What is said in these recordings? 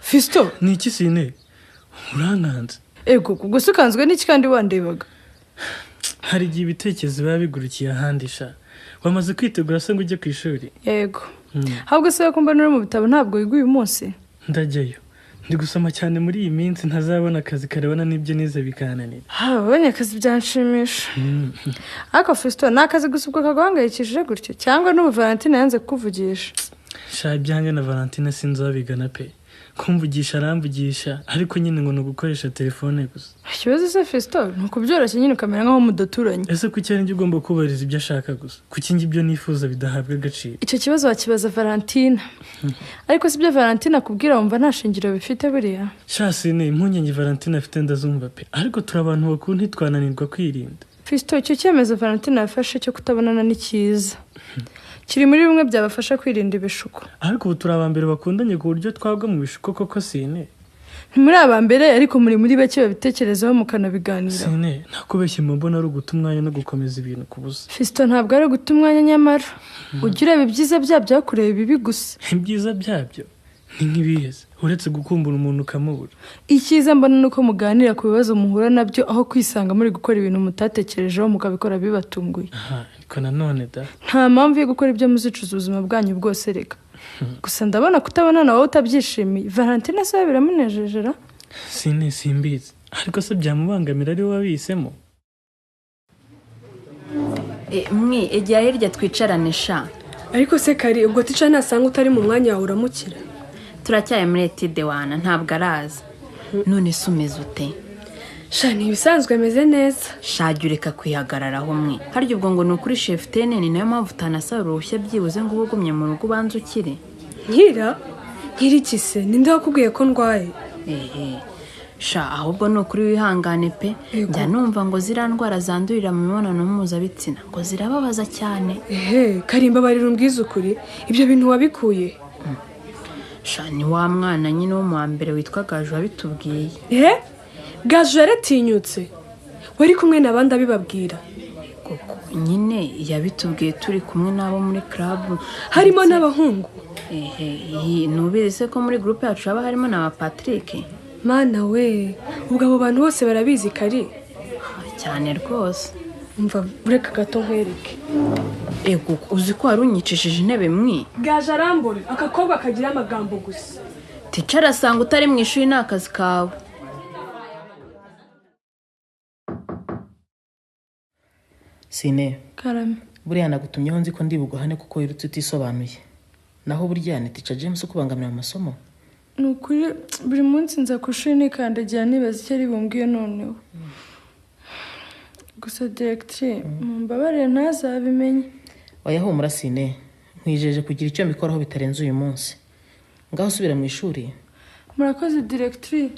Fisto ni iki sine urankanze ego kugusukanzwe n'iki kandi wandebaga hari igihe ibitekerezo biba bigurukiye ahandisha wamaze kwitegura se ngo ujye ku ishuri yego ahubwo se yakumva nuri mu bitabo ntabwo wiga uyu munsi ndajyayo ndi gusoma cyane muri iyi minsi ntazabona akazi karebana n'ibyo nize bikananira abonye akazi byanshimisha ariko Fisto nakazi gusubwa kagwangayikishije gutyo cyangwa n'ubu Valentine yanze kuvugisha sha ibyanjye na Valentine sinzabigana pe kumvugisha aramvugisha ariko nyine ngo nugukoresha telefone gusa ikibazo se Fisto nukubyoroshye nyine ukamera nkaho mudaturanye ese kuki ari njye ugomba kubariza ibyo ashaka gusa kuki njye ibyo nifuza bidahabwa agaciro icyo kibazo wakibaza Valentine ariko sibyo Valentine akubwira wumva nta shingiro bifite buriya sha sine impungenge Valentine afite ndazumva pe ariko turi abantu bakuru ntitwananirwa kwirinda Fisto icyo cyemezo Valentine yafashe cyo kutabonana n'ikiza kiri muri bimwe byabafasha kwirinda ibishuko ariko ubu turi abambere bakundanye ku buryo twabwa mu bishuko koko sine muri abambere ariko muri bake babitekerezaho mukanabiganira sine nakubeshye mbona ari uguta umwanya no gukomeza ibintu kubuza Fisto ntabwo ari uguta umwanya nyamara ugira ibyiza byabyo kureba ibibi gusa ibyiza byabyo ni nk'ibiheze uretse gukumbura umuntu ukamubura icyiza mbona nuko muganira ku bibazo muhura nabyo aho kwisanga muri gukora ibintu mutatekerejeho mukabikora bibatunguye ariko nanone da nta mpamvu yo gukora ibyo muzicuza ubuzima bwanyu bwose reka gusa ndabona kutabonana wowe utabyishimiye Valentine se biramunejejera sine simbizi ariko se byamubangamira ari wowe wabihisemo mwe ejya hirya twicaranisha ariko se kari ubwo tica nasanga utari mu mwanya wawe uramukira turacyaye muri etide wana ntabwo araza none se umeze ute sha ntibisanzwe ameze neza shajya ureka kwihagararaho mwe harya ubwo ngo ni ukuri chef tene ni nayo mpamvu utanasaba uruhushya byibuze ngo ubugumye mu rugo ubanze ukire nkirikise ninde wakubwiye ko ndwaye sha ahubwo ni ukuri wihangane pe njya numva ngo ziriya ndwara zandurira mu mibonano mpuzabitsina ngo zirababaza cyane karimba barira umbwiza ukuri ibyo bintu wabikuye sha ni wa mwana nyine wo mu wa mbere witwa Gaju wabitubwiye Gaju yaratinyutse wari kumwe n'abandi abibabwira koko nyine yabitubwiye turi kumwe n'abo muri club harimo n'abahungu nubizi se ko muri groupe yacu haba harimo na Patrick mana we ubwo abo bantu bose barabizi kari cyane rwose umva bureka gato nkwereke ego uzi ko wari unyicishije intebe mwi Gaju arambure akakobwa kagira amagambo gusa ticara asanga utari mu ishuri n'akazi kawe sine karame buriya nagutumyeho nzi ko ndibuguhane kuko wirutse utisobanuye naho burya ni tica James ukubangamira amasomo nukuri buri munsi nza ku ishuri nikandagira nibaza icyo ari bumbwiye noneho gusa directrice mumbabarire ntazabimenye wayahumura sine nkwijeje kugira icyo mbikoraho bitarenze uyu munsi ngaho subira mu ishuri murakoze directrice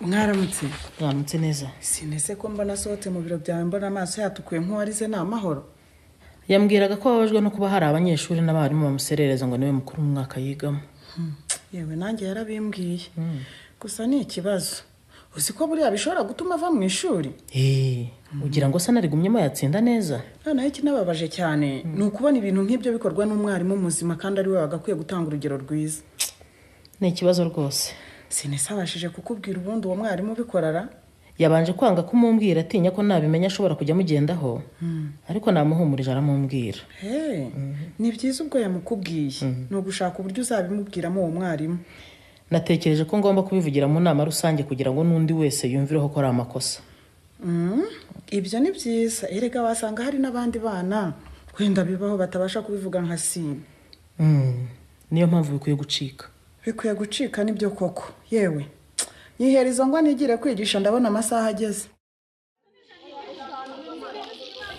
mwaramutse neza sinese ko mbona sohote mu biro byawe mbona amaso yatukuye nk'uwarize ni amahoro yambwiraga ko babajwe no kuba hari abanyeshuri n'abarimu bamuserereza ngo niwe mukuru mu mwaka yigamo yewe nanjye yarabimbwiye gusa ni ikibazo uzi ko buriya bishobora gutuma ava mu ishuri ugira ngo se narigumyemo yatsinda neza noneho ikinababaje cyane ni ukubona ibintu nk'ibyo bikorwa n'umwarimu muzima kandi ari we wagakwiye gutanga urugero rwiza ni ikibazo rwose sinesabashije kukubwira ubundi uwo mwarimu ubikorara yabanje kwanga kumumbwira atinya ko nabimenya ashobora kujya mugendaho ariko namuhumurije aramumbwira ni byiza ubwo yamukubwiye ni ugushaka uburyo uzabimubwiramo uwo mwarimu natekereje ko ngomba kubivugira mu nama rusange kugira ngo n'undi wese yumvireho ko ari amakosa ibyo ni byiza erega wasanga hari n'abandi bana wenda bibaho batabasha kubivuga nka sine niyo mpamvu bikwiye gucika nibyo koko yewe nyihereza ngo nigire kwigisha ndabona amasaha ageze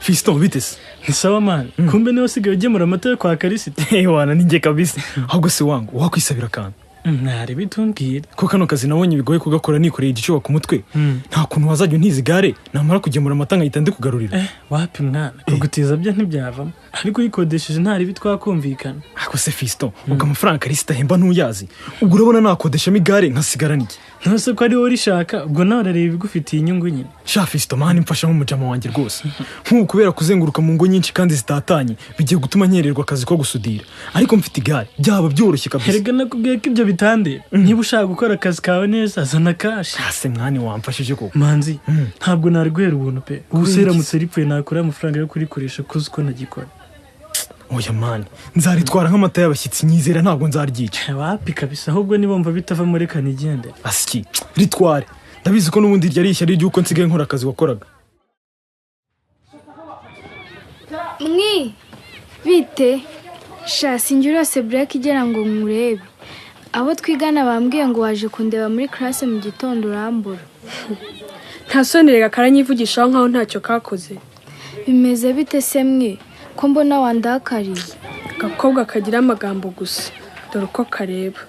Fiston bitese ni sawa man kumbe niwe usigaye ugemura amata yo kwa Karisite wana ninjye kabisa ahubwo se wangu wakwisabira kandi ntari bitumbwira ko kano kazi nabonye bigoye kugakora nikoreye igicuba ku mutwe nta kuntu wazajya untiza igare namara kugemura amata nkahita ndikugarurira wapi mwana kugutiza byo ntibyavamo ariko uyikodesheje ntari bitwakumvikana ako se Fiston ubwo amafaranga Karisita ahemba ntuyazi ubwo urabona nakodeshamo igare nkasigarana iki ntose ko ari wowe rishaka ubwo nawe urareba ibigufitiye inyungu nyine sha Fiston mani mfasha nk'umujama wanjye rwose nk'ubu kubera kuzenguruka mu ngo nyinshi kandi zitatanye bigiye gutuma nkererwa akazi ko gusudira ariko mfite igare byaba byoroshye kabisa erega nakubwiye ko ibyo bitande niba ushaka gukora akazi kawe neza zana kashi ase mwani wamfashije koko manzi ntabwo nari guhera ubuntu pe ubuse iramutse ripfuye nakora amafaranga yo kurikoresha kuzi uko nagikora oya mani nzaritwara nk'amata y'abashyitsi nyizera ntabwo nzaryica wapi kabisa ahubwo nibomba bitava muri kanigende asiki ritware ndabizi ko n'ubundi ryari ishyari ry'uko nsigaye nkora akazi wakoraga bite sha sinjurose break igera ngo nkurebe abo twigana bambwiye ngo waje kundeba muri classe mu gitondo urambura ntasonere karanyivugishaho nkaho ntacyo kakoze bimeze bite se mwe ko mbona wandakariye agakobwa kagira amagambo gusa dore uko kareba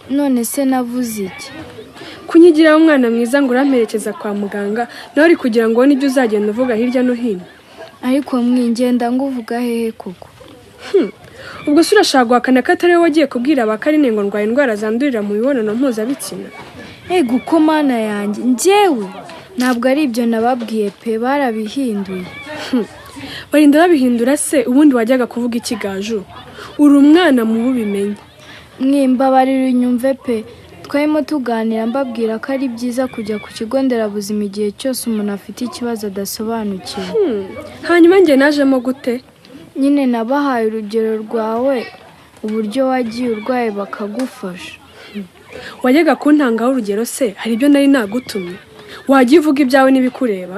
none se navuze iki kunyigiraho umwana mwiza ngo uramperekeza kwa muganga nawe ari kugira ngo ubone ibyo uzagenda uvuga hirya no hino ariko mwingenda ngo uvuga hehe koko ubwo se urashaka guhakana ko atari wowe wagiye kubwira abakarine ngo ndwaye indwara zandurira mu mibonano mpuzabitsina ego uko mana yanjye njyewe ntabwo ari ibyo nababwiye pe barabihinduye barinda babihindura se ubundi wajyaga kuvuga ikigaju uri umwana mubi ubimenye mwimbabarira unyumve pe twarimo tuganira mbabwira ko ari byiza kujya ku kigo nderabuzima igihe cyose umuntu afite ikibazo adasobanukiwe hanyuma njye najemo gute nyine nabahaye urugero rwawe uburyo wagiye urwaye bakagufasha wajyaga kuntangaho urugero se hari ibyo nari nagutumye wajya uvuga ibyawe n'ibikureba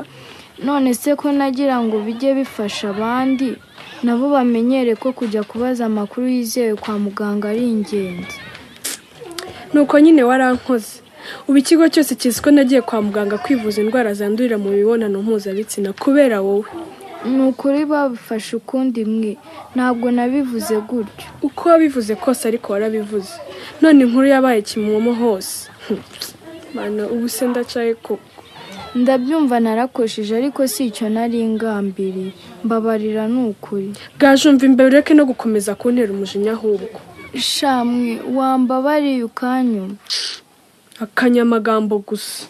none se ko nagira ngo bijye bifasha abandi nabo bamenyere ko kujya kubaza amakuru yizewe kwa muganga ari ingenzi nuko nyine warankoze ubu ikigo cyose kizi ko nagiye kwa muganga kwivuza indwara zandurira mu mibonano mpuzabitsina kubera wowe ni ukuri babifashe ukundi mwe ntabwo nabivuze gutyo uko wabivuze kose ariko warabivuze none inkuru yabaye kimomo hose mana ubu se ndacaye koko ndabyumva narakosheje ariko si icyo nari ingambiriye mbabarira ni ukuri bwajumva imbere ureke no gukomeza kuntera umujinya ahubwo shamwe wambabariye ukanyuma akanyamagambo gusa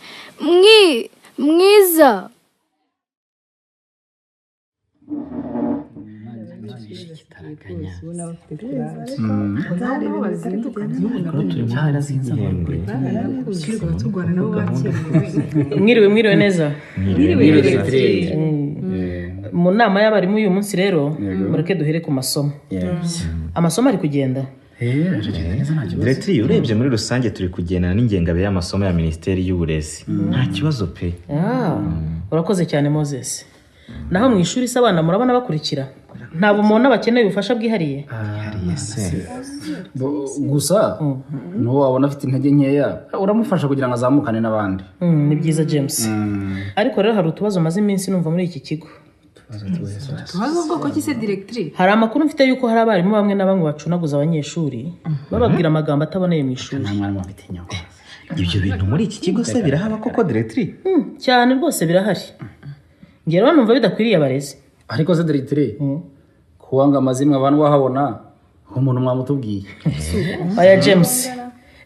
mwiza mwiriwe neza mu nama y'abarimu uyu munsi rero mureke duhere ku masomo amasomo ari kugenda Diretiri urebye muri rusange turi kugendana n'ingengabihe y'amasomo ya Minisiteri y'Uburezi nta kibazo pe urakoze cyane Moses naho mu ishuri se abana murabona bakurikira ntabwo mubona bakeneye ubufasha bwihariye gusa n'uwo wabona afite intege nkeya uramufasha kugira ngo azamukane n'abandi ni byiza James ariko rero hari utubazo maze iminsi numva muri iki kigo tubazo bwoko ki se Diretiri hari amakuru mfite yuko hari abarimu bamwe na bamwe bacunaguza abanyeshuri bababwira amagambo ataboneye mu ishuri ibyo bintu muri iki kigo se birahaba koko Diretiri cyane rwose birahari ngero banumva bidakwiriye abarezi ariko se Diretiri kuwanga amazimwe abantu wahabona umuntu mwamutubwiye aya James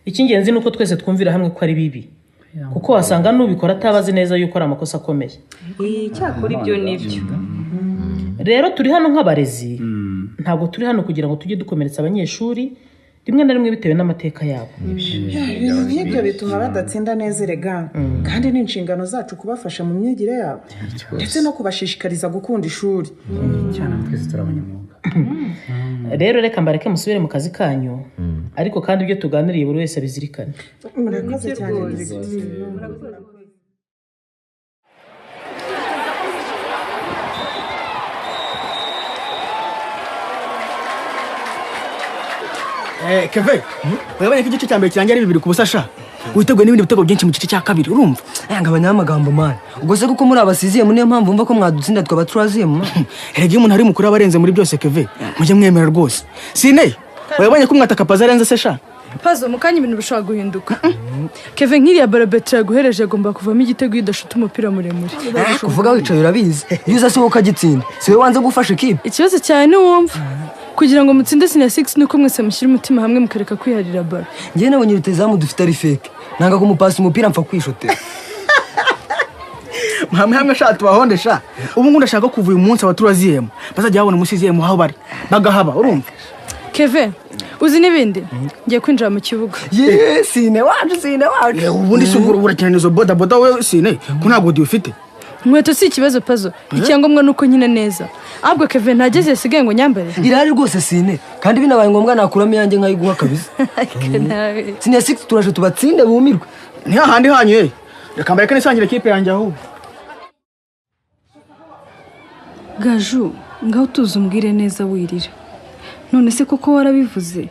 icy'ingenzi nuko twese twumvira hamwe ko ari bibi kuko wasanga nubikora atabazi neza yuko ari amakosa akomeye cyakora ibyo nibyo rero turi hano nk'abarezi ntabwo turi hano kugira ngo tujye dukomeretsa abanyeshuri rimwe na rimwe bitewe n'amateka yabo ibintu nk'ibyo bituma badatsinda neza erega kandi ni inshingano zacu kubafasha mu myigire yabo ndetse no kubashishikariza gukunda ishuri cyane twese turabanyamwuga rero reka mbareke musubire mu kazi kanyu ariko kandi ibyo tuganiriye buri wese abizirikane murakoze cyane Keve, urabona ko igice cya mbere kirangira ari 2 ku busa sha. Witeguye n'ibindi bitego byinshi mu gice cya kabiri urumva? Aya ngabanya amagambo man. Ubwo se kuko muri abasiziye niyo mpamvu mva ko mwadutsinda twaba turaziyemo. Erega umuntu ari mukuru abarenze muri byose Keve. Mujye mwemera rwose. Sine, urabona ko mwataka paza arenze se sha. pazo mu kanya ibintu bishobora guhinduka Kevin nkiriya barabetra yaguhereje agomba kuvamo igitego idashuta umupira muremure kuvuga wicaye urabizi iyo uzasohoka gitsinda siwe wanze gufasha ikipe ikibazo cyane ni wumva kugira ngo mutsinde sina 6 nuko mwese mushyira umutima hamwe mukareka kwiharira baro ngiye nabonye rutezamu dufite ari fake nanga kumupasa umupira mpfa kwishotera hamwe sha tubahondesha ubu ngundi ashaka kuva uyu munsi abaturaziyemo bazajya babona umusiziyemo aho bari bagahaba urumva Kevin uzi n'ibindi ngiye kwinjira mu kibuga sine wacu ubundi si ubwo urakina izo boda we sine ko nta godi ufite nkweto si ikibazo pazo icyangombwa nuko nyine neza ahubwo Kevin ntageze yasigaye ngo nyambare irari rwose sine kandi binabaye ngombwa nakuramo yanjye nkayiguha kabisa sine 6 turaje tubatsinde bumirwe ni hahandi hanyu reka mbareke nisangire ikipe yanjye aho Gaju ngaho tuzi umbwire neza wirira none se koko warabivuze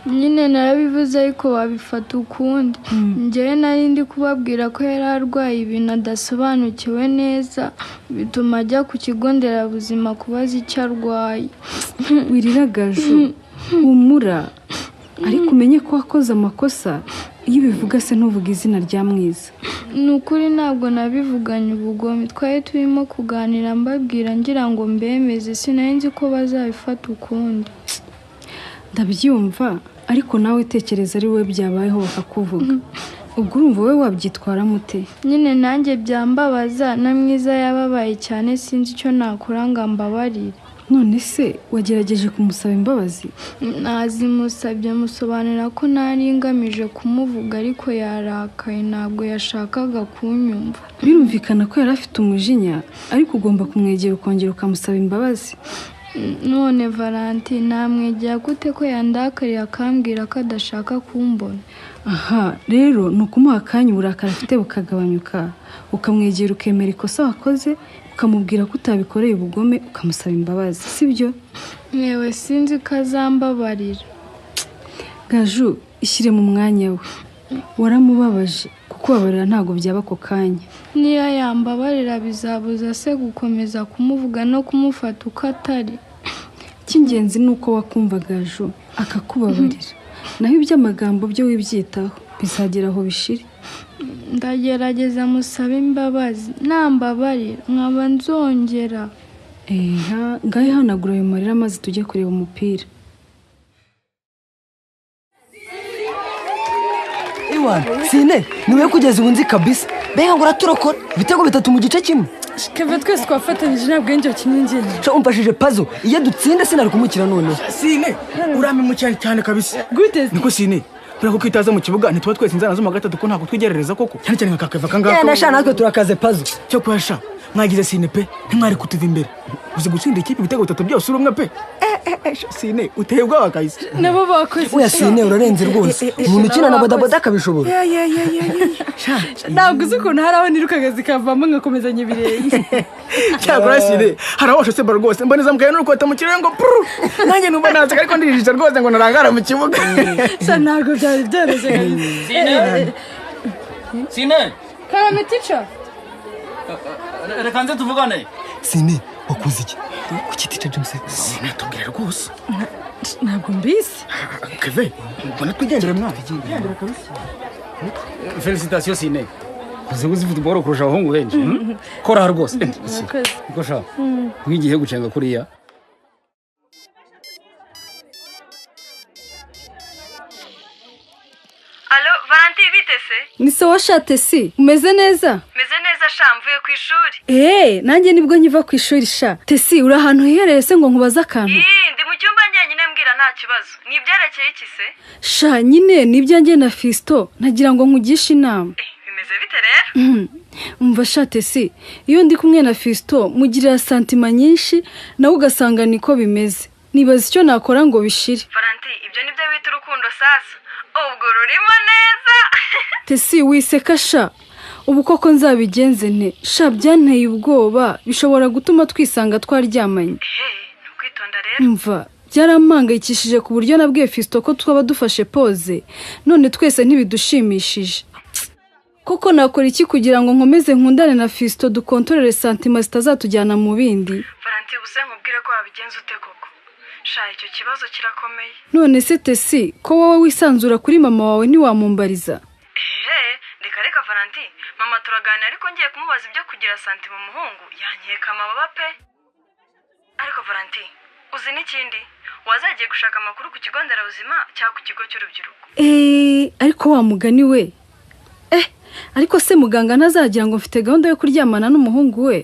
nyine narabivuze ariko wabifata ukundi njyewe nari ndi kubabwira ko yari arwaye ibintu adasobanukiwe neza bituma ajya ku kigo nderabuzima kubaza icyo arwaye wirira Gaju humura ariko umenye ko wakoze amakosa iyo ubivuga se ntuvuga izina rya mwiza ni ukuri ntabwo nabivuganye ubugome twari turimo kuganira mbabwira ngira ngo mbemeze sinari nzi ko bazabifata ukundi ndabyumva ariko nawe tekereza ari we byabayeho bakakuvuga ubwo urumva wowe wabyitwara mute nyine nanjye byambabaza na mwiza yababaye cyane sinzi icyo nakora ngo mbabarire none se wagerageje kumusaba imbabazi nazimusabye musobanura ko nari ngamije kumuvuga ariko yarakaye ntabwo yashakaga kunyumva birumvikana ko yari afite umujinya ariko ugomba kumwegera ukongera ukamusaba imbabazi none Valentine namwegera gute ko yandakariye akambwira ko adashaka kumbona aha rero ni ukumuha akanya uburakari afite bukagabanyuka ukamwegera ukemera ikosa wakoze ukamubwira ko utabikoreye ubugome ukamusaba imbabazi sibyo yewe sinzi ko azambabarira Gaju ishyire mu mwanya we waramubabaje kuko wabarira ntabwo byaba ako kanya niyo yambabarira bizabuza se gukomeza kumuvuga no kumufata uko atari icy'ingenzi ni uko wakumva Gaju akakubabarira naho iby'amagambo byo wibyitaho bizagera aho bishire ndagerageza musaba imbabazi nambabarira nkaba nzongera ngahe hanagura ayo marira maze tujye kureba umupira sine niwe kugeza ubu nzi kabisa mbega ngo uraturokora ibitego 3 mu gice kimwe Kevin twese twafatanyije ntabwo njye kinyingene umfashije pazo iyo dutsinda sinari kumukira none sine urame cyane kabisa gute niko sine Kurako kwitaza mu kibuga ntituba twese inzana zo magatatu ko ntabwo twigerereza koko cyane cyane nka Keva kangako nasha natwe turakaze pazo cyo kwasha mwagize sine pe ntimwari kutuva imbere uzi gutsinda ikipe ibitego 3 byose urumwe pe sine uteye ubwoba kayise nabo bakoze uya sine urarenze rwose umuntu ukina na bodaboda akabishobora ntabwo uzi ukuntu hari aho nirukaga zikavamo ngakomezanya ibirenge cyakora sine hari aho shose rwose mboneza mukaye n'urukota mu kirere ngo nanjye numva naze ariko ndirijije rwose ngo narangara mu kibuga ntabwo byari byoroshye sine karame teacher reka nze tuvugane sine wakoze iki kuki teacher James sine tubwire rwose ntabwo mbisi Keve mbona twigendera mwana Félicitations sine uzi football kurusha abahungu benshi kora rwose niko sha mwigihe gucenga kuriya Allo Valentine bitese ni se washate si umeze neza meze neza sha mvuye ku ishuri nanjye nibwo nkiva ku ishuri sha tesi uri ahantu hihereye se ngo nkubaze akantu ndi mu cyumba njyenyine mbwira nta kibazo ni ibyerekeye iki se sha nyine nibyo njye na Fisto nagira ngo nkugishe inama bimeze bite rero umva sha tesi iyo ndi kumwe na Fisto mugirira santima nyinshi nawe ugasanga niko bimeze nibaza icyo nakora ngo bishire Valentine ibyo nibyo bita urukundo sasa ubwo rurimo neza tesi wiseka sha ubu koko nzabigenze nte sha byanteye ubwoba bishobora gutuma twisanga twaryamanye ntukwitonda rero mva byarampangayikishije ku buryo nabwiye Fisto ko twaba dufashe pose none twese ntibidushimishije koko nakora iki kugira ngo nkomeze nkundane na Fisto dukontorere santima zitazatujyana mu bindi Valentine ubuse nkubwire ko wabigenza ute koko sha icyo kibazo kirakomeye. none se Tesi ko wowe wisanzura kuri mama wawe ntiwamumbariza reka Valentin mama turaganira ariko ngiye kumubaza ibyo kugira santima umuhungu yankeka amababa pe. Ariko Valentin uzi n'ikindi wazagiye gushaka amakuru ku kigo nderabuzima cyangwa ku kigo cy'urubyiruko. ariko wa mugani we ariko se muganga ntazagira ngo mfite gahunda yo kuryamana n'umuhungu we.